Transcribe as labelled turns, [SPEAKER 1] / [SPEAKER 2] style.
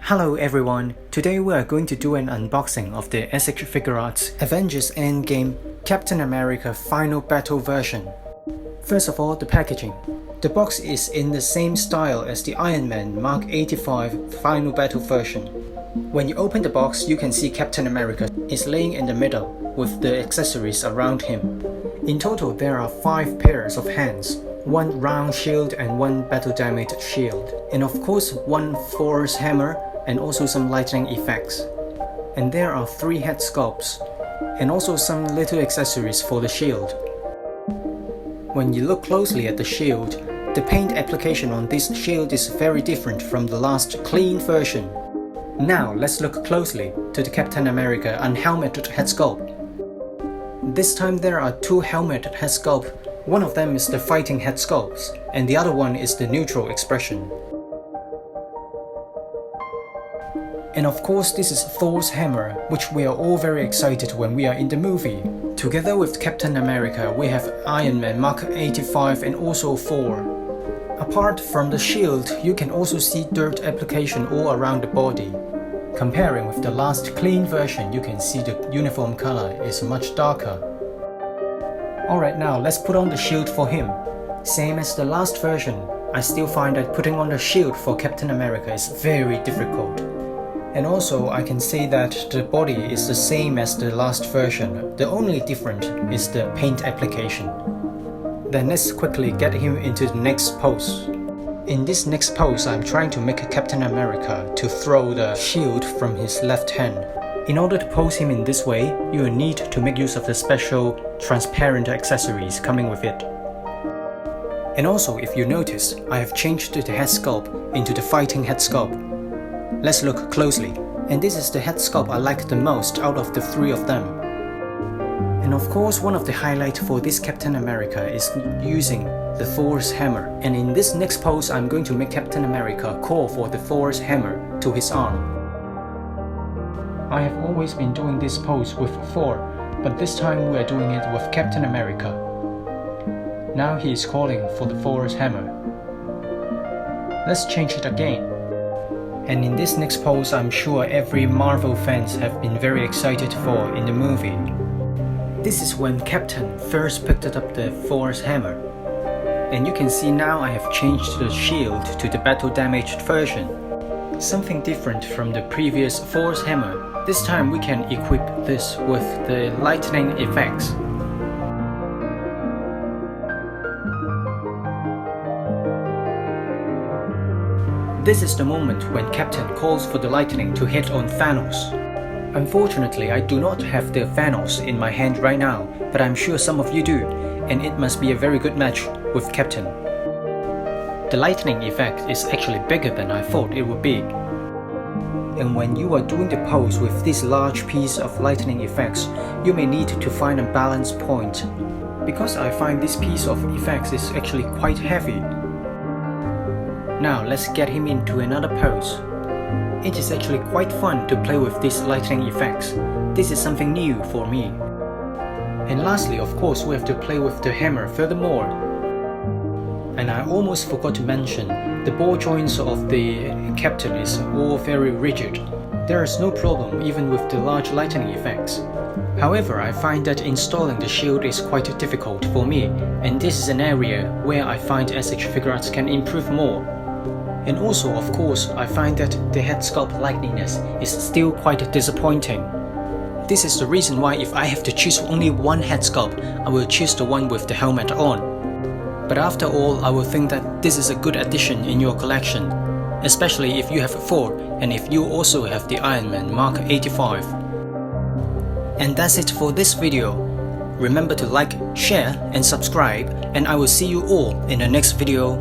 [SPEAKER 1] Hello everyone, today we are going to do an unboxing of the SHFiguarts Avengers Endgame Captain America Final Battle version. First of all, the packaging. The box is in the same style as the Iron Man Mark 85 Final Battle version. When you open the box, you can see Captain America is laying in the middle with the accessories around him. In total, there are 5 pairs of hands, 1 round shield and 1 battle damaged shield, and of course 1 Thor's hammer and also some lightning effects. And there are 3 head sculpts and also some little accessories for the shield. When you look closely at the shield, the paint application on this shield is very different from the last clean version. Now let's look closely to the Captain America unhelmeted head sculpt. This time there are 2 helmeted head sculpts. One of them is the fighting head sculpts and the other one is the neutral expression. And of course this is Thor's hammer, which we are all very excited when we are in the movie. Together with Captain America we have Iron Man Mark 85 and also Thor. Apart from the shield, you can also see dirt application all around the body. Comparing with the last clean version, you can see the uniform color is much darker. Alright, now let's put on the shield for him. Same as the last version, I still find that putting on the shield for Captain America is very difficult. And also I can say that the body is the same as the last version, the only difference is the paint application. Then let's quickly get him into the next pose. In this next pose, I'm trying to make Captain America to throw the shield from his left hand. In order to pose him in this way, you will need to make use of the special transparent accessories coming with it. And also, if you notice, I have changed the head sculpt into the fighting head sculpt. Let's look closely. And this is the head sculpt I like the most out of the 3 of them. And of course, one of the highlights for this Captain America is using the Thor's hammer. And in this next pose, I'm going to make Captain America call for the Thor's hammer to his arm. I have always been doing this pose with Thor, but this time we are doing it with Captain America. Now he is calling for the Thor's hammer. Let's change it again. And in this next pose, I'm sure every Marvel fans have been very excited for in the movie. This is when Captain first picked up the Thor's hammer. And you can see now I have changed the shield to the battle damaged version. Something different from the previous Thor's hammer. This time we can equip this with the lightning effects. This is the moment when Captain calls for the lightning to hit on Thanos. Unfortunately, I do not have the Thanos in my hand right now, but I'm sure some of you do, and it must be a very good match with Captain. The lightning effect is actually bigger than I thought it would be. And when you are doing the pose with this large piece of lightning effects, you may need to find a balance point, because I find this piece of effects is actually quite heavy. Now let's get him into another pose. It is actually quite fun to play with these lightning effects. This is something new for me. And lastly, of course, we have to play with the hammer furthermore. And I almost forgot to mention, the ball joints of the captain is all very rigid. There is no problem even with the large lightning effects. However, I find that installing the shield is quite difficult for me, and this is an area where I find SHFiguarts can improve more. And also, of course, I find that the head sculpt likeliness is still quite disappointing. This is the reason why if I have to choose only one head sculpt, I will choose the one with the helmet on. But after all, I will think that this is a good addition in your collection, especially if you have Thor and if you also have the Iron Man Mark 85. And that's it for this video. Remember to like, share and subscribe, and I will see you all in the next video.